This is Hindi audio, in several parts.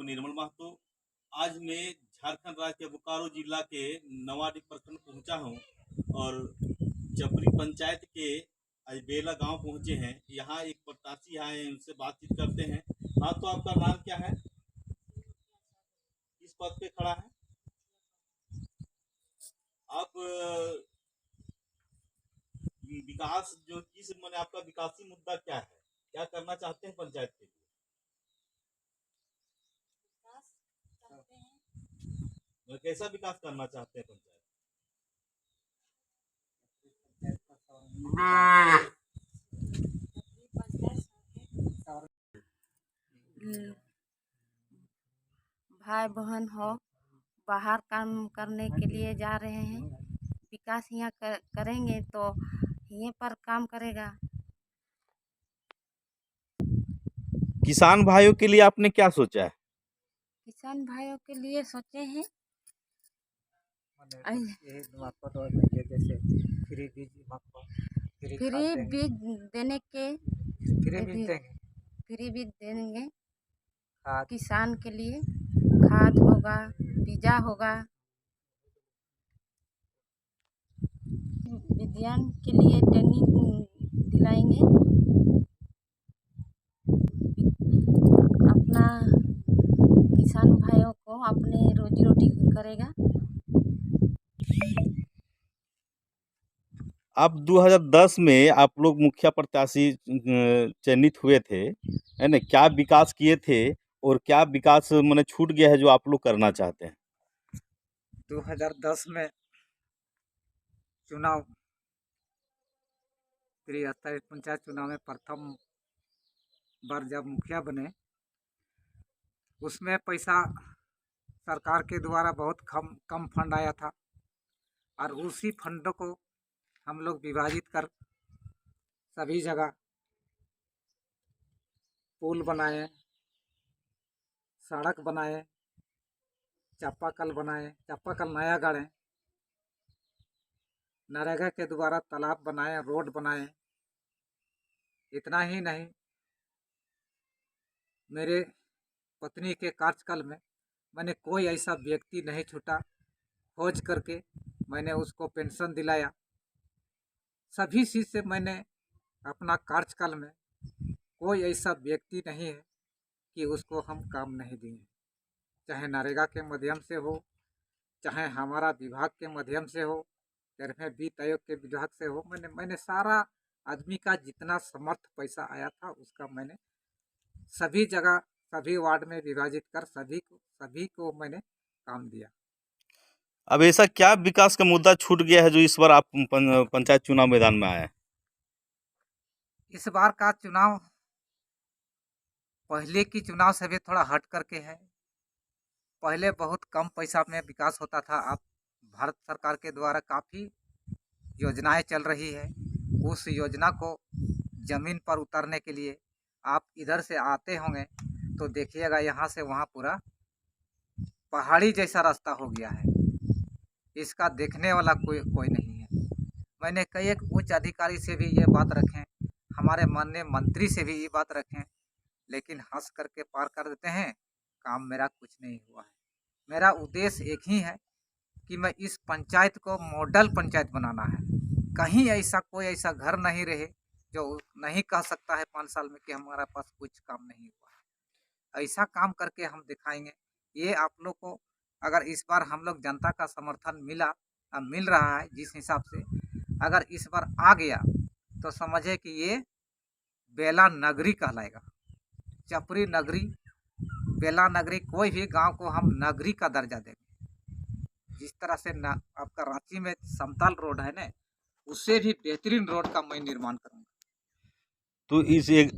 निर्मल महतो। आज मैं झारखंड राज्य के बोकारो जिला के नवाडी प्रखंड पहुंचा हूं और चपरी पंचायत के अजबेला गांव पहुंचे हैं। यहाँ एक प्रत्याशी आए हैं, उनसे बातचीत करते हैं। हाँ, तो आपका नाम क्या है? किस पद पे खड़ा है आप? विकास जो किस मैंने आपका विकासी मुद्दा क्या है? क्या करना चाहते हैं पंचायत के लिए? कैसा विकास करना चाहते हैं पंचायत? भाई बहन हो बाहर काम करने के लिए जा रहे हैं। विकास यहाँ करेंगे तो यहीं पर काम करेगा। किसान भाइयों के लिए आपने क्या सोचा है? किसान भाइयों के लिए सोचे हैं फ्री बीज देने के फ्री बीज देंगे किसान के लिए। खाद होगा, बीजा होगा, विज्ञान के लिए ट्रेनिंग दिलाएंगे। अपना किसान भाइयों को अपने रोजी रोटी करेगा। आप 2010 में आप लोग मुखिया प्रत्याशी चयनित हुए थे, है ना? क्या विकास किए थे और क्या विकास मैंने छूट गया है जो आप लोग करना चाहते हैं? 2010 में चुनाव त्रिहत्तर पंचायत चुनाव में प्रथम बार जब मुखिया बने, उसमें पैसा सरकार के द्वारा बहुत कम फंड आया था और उसी फंड को हम लोग विभाजित कर सभी जगह पुल बनाए, सड़क बनाए, चापाकल बनाए, चापाकल नया गढ़े, नरेगा के द्वारा तालाब बनाए, रोड बनाए। इतना ही नहीं, मेरे पत्नी के कार्यकाल में मैंने कोई ऐसा व्यक्ति नहीं छूटा, खोज करके मैंने उसको पेंशन दिलाया। सभी चीज़ से मैंने अपना कार्यकाल में कोई ऐसा व्यक्ति नहीं है कि उसको हम काम नहीं दिए, चाहे नरेगा के माध्यम से हो, चाहे हमारा विभाग के माध्यम से हो, चाहे वित्त आयोग के विभाग से हो। मैंने सारा आदमी का जितना समर्थ पैसा आया था उसका मैंने सभी जगह सभी वार्ड में विभाजित कर सभी को मैंने काम दिया। अब ऐसा क्या विकास का मुद्दा छूट गया है जो इस बार आप पंचायत चुनाव मैदान में आए हैं? इस बार का चुनाव पहले की चुनाव से भी थोड़ा हट करके है। पहले बहुत कम पैसा में विकास होता था। अब भारत सरकार के द्वारा काफ़ी योजनाएं चल रही है। उस योजना को ज़मीन पर उतारने के लिए आप इधर से आते होंगे तो देखिएगा, यहाँ से वहाँ पूरा पहाड़ी जैसा रास्ता हो गया है। इसका देखने वाला कोई नहीं है। मैंने कई एक उच्च अधिकारी से भी ये बात रखें, हमारे माननीय मंत्री से भी ये बात रखें, लेकिन हंस करके पार कर देते हैं। काम मेरा कुछ नहीं हुआ है। मेरा उद्देश्य एक ही है कि मैं इस पंचायत को मॉडल पंचायत बनाना है। कहीं ऐसा कोई ऐसा घर नहीं रहे जो नहीं कह सकता है 5 साल में कि हमारे पास कुछ काम नहीं हुआ है। ऐसा काम करके हम दिखाएंगे। ये आप लोग को अगर इस बार हम लोग जनता का समर्थन मिल रहा है जिस हिसाब से, अगर इस बार आ गया तो समझे कि ये बेला नगरी कहलाएगा। चपरी नगरी, बेला नगरी, कोई भी गांव को हम नगरी का दर्जा देंगे। जिस तरह से आपका रांची में समतल रोड है ना, उससे भी बेहतरीन रोड का मैं निर्माण करूंगा। तो इस एक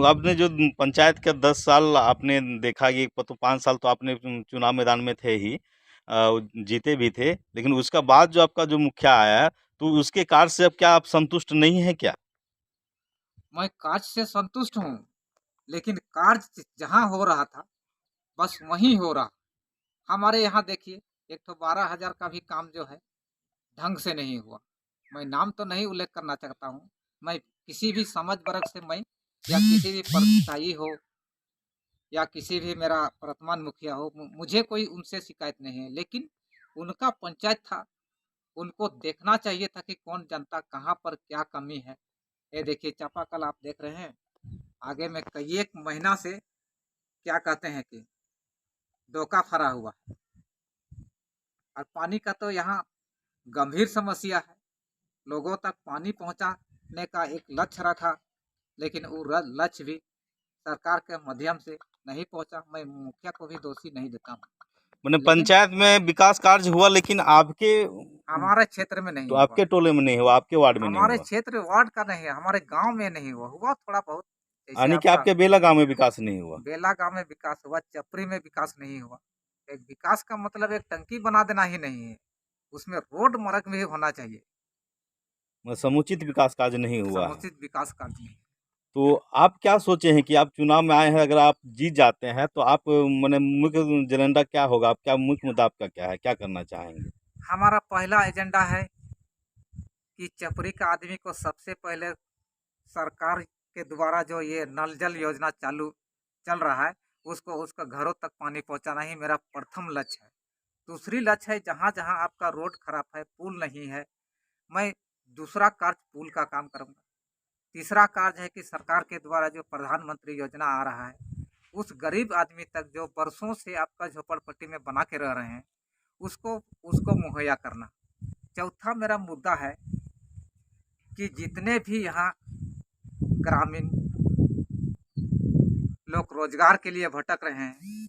आपने जो पंचायत का 10 साल आपने देखा, ये तो 5 साल तो आपने चुनाव मैदान में थे ही, जीते भी थे, लेकिन उसका बाद जो आपका जो मुखिया आया तो उसके कार्य से अब क्या आप संतुष्ट नहीं है क्या? मैं कार्य से संतुष्ट हूँ, लेकिन कार्य जहाँ हो रहा था बस वहीं हो रहा। हमारे यहाँ देखिए, एक तो 12,000 का भी काम जो है ढंग से नहीं हुआ। मैं नाम तो नहीं उल्लेख करना चाहता हूँ। मैं किसी भी समाज वर्ग से मैं या किसी भी परछाई हो या किसी भी मेरा वर्तमान मुखिया हो, मुझे कोई उनसे शिकायत नहीं है। लेकिन उनका पंचायत था, उनको देखना चाहिए था कि कौन जनता कहाँ पर क्या कमी है। ये देखिए चापाकल आप देख रहे हैं, आगे में कई एक महीना से क्या कहते हैं कि डोका फरा हुआ है। और पानी का तो यहाँ गंभीर समस्या है। लोगों तक पानी पहुँचाने का एक लक्ष्य रखा, लेकिन वो लक्ष्य भी सरकार के माध्यम से नहीं पहुँचा। मैं मुखिया को भी दोषी नहीं देता हूँ, मैंने लेकिन पंचायत में विकास कार्य हुआ, लेकिन आपके हमारे क्षेत्र में नहीं तो हुआ। आपके टोले में नहीं हुआ, आपके वार्ड में नहीं हमारे हुआ, क्षेत्र वार्ड का नहीं है, हमारे गांव में नहीं हुआ। हुआ थोड़ा बहुत, जैसे यानी कि आपका आपके बेला गांव में विकास नहीं हुआ। बेला गांव में विकास हुआ, चपरी में विकास नहीं हुआ। एक विकास का मतलब एक टंकी बना देना ही नहीं है, उसमें रोड मार्ग भी होना चाहिए। समुचित विकास कार्य नहीं हुआ है। समुचित विकास कार्य नहीं। तो आप क्या सोचे हैं कि आप चुनाव में आए हैं, अगर आप जीत जाते हैं तो आप माने मुख्य एजेंडा क्या होगा, आप क्या मुख्य मुद्दा आपका क्या है, क्या करना चाहेंगे? हमारा पहला एजेंडा है कि चपरी का आदमी को सबसे पहले सरकार के द्वारा जो ये नल जल योजना चालू चल रहा है, उसको उसका घरों तक पानी पहुंचाना ही मेरा प्रथम लक्ष्य है। दूसरी लक्ष्य है, जहाँ जहाँ आपका रोड खराब है, पुल नहीं है, मैं दूसरा कार्य पुल का काम करूँगा। तीसरा कार्य है कि सरकार के द्वारा जो प्रधानमंत्री योजना आ रहा है, उस गरीब आदमी तक जो बरसों से आपका झोपड़पट्टी में बना के रह रहे हैं, उसको उसको मुहैया करना। चौथा मेरा मुद्दा है कि जितने भी यहाँ ग्रामीण लोग रोजगार के लिए भटक रहे हैं,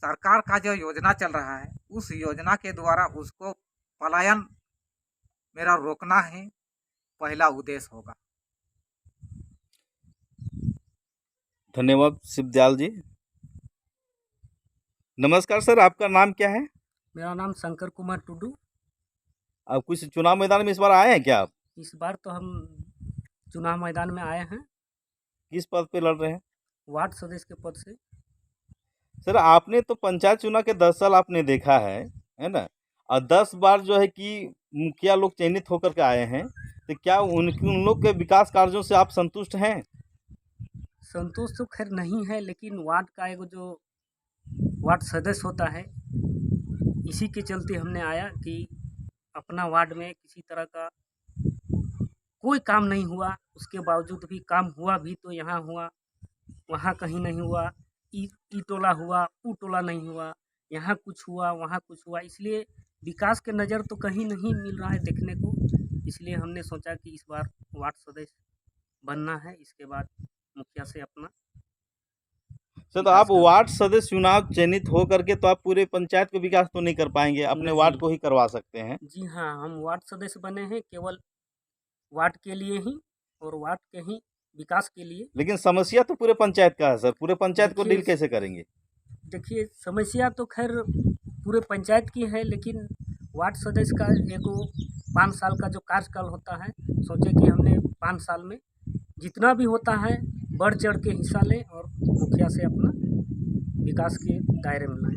सरकार का जो योजना चल रहा है, उस योजना के द्वारा उसको पलायन मेरा रोकना ही पहला उद्देश्य होगा। धन्यवाद शिवदयाल जी। नमस्कार सर, आपका नाम क्या है? मेरा नाम शंकर कुमार टुडू। आप कुछ चुनाव मैदान में इस बार आए हैं क्या आप? इस बार तो हम चुनाव मैदान में आए हैं, किस पद पे लड़ रहे हैं? वार्ड सदस्य के पद से। सर आपने तो पंचायत चुनाव के 10 साल आपने देखा है ना? और 10 बार जो है कि मुखिया लोग चयनित होकर के आए हैं, तो क्या उन लोग के विकास कार्यों से आप संतुष्ट हैं? संतोष तो खैर नहीं है, लेकिन वार्ड का एक जो वार्ड सदस्य होता है, इसी के चलते हमने आया कि अपना वार्ड में किसी तरह का कोई काम नहीं हुआ, उसके बावजूद भी काम हुआ भी तो यहाँ हुआ, वहाँ कहीं नहीं हुआ। ई टोला हुआ, ऊ टोला नहीं हुआ, यहाँ कुछ हुआ, वहाँ कुछ हुआ, इसलिए विकास के नज़र तो कहीं नहीं मिल रहा है देखने को। इसलिए हमने सोचा कि इस बार वार्ड सदस्य बनना है, इसके बाद मुखिया से अपना सर तो आप वार्ड सदस्य चुनाव चयनित हो करके तो आप पूरे पंचायत को विकास तो नहीं कर पाएंगे, अपने नहीं। वार्ड को ही करवा सकते हैं। जी हाँ, हम वार्ड सदस्य बने हैं केवल वार्ड के लिए ही और वार्ड के ही विकास के लिए। लेकिन समस्या तो पूरे पंचायत का है सर, पूरे पंचायत को देखिए- डील कैसे करेंगे? देखिए समस्या तो खैर पूरे पंचायत की है, लेकिन वार्ड सदस्य का एगो 5 साल का जो कार्यकाल होता है, सोचे कि हमने 5 साल में जितना भी होता है बढ़ चढ़ के हिस्सा लें और मुखिया से अपना विकास के दायरे में लाएं।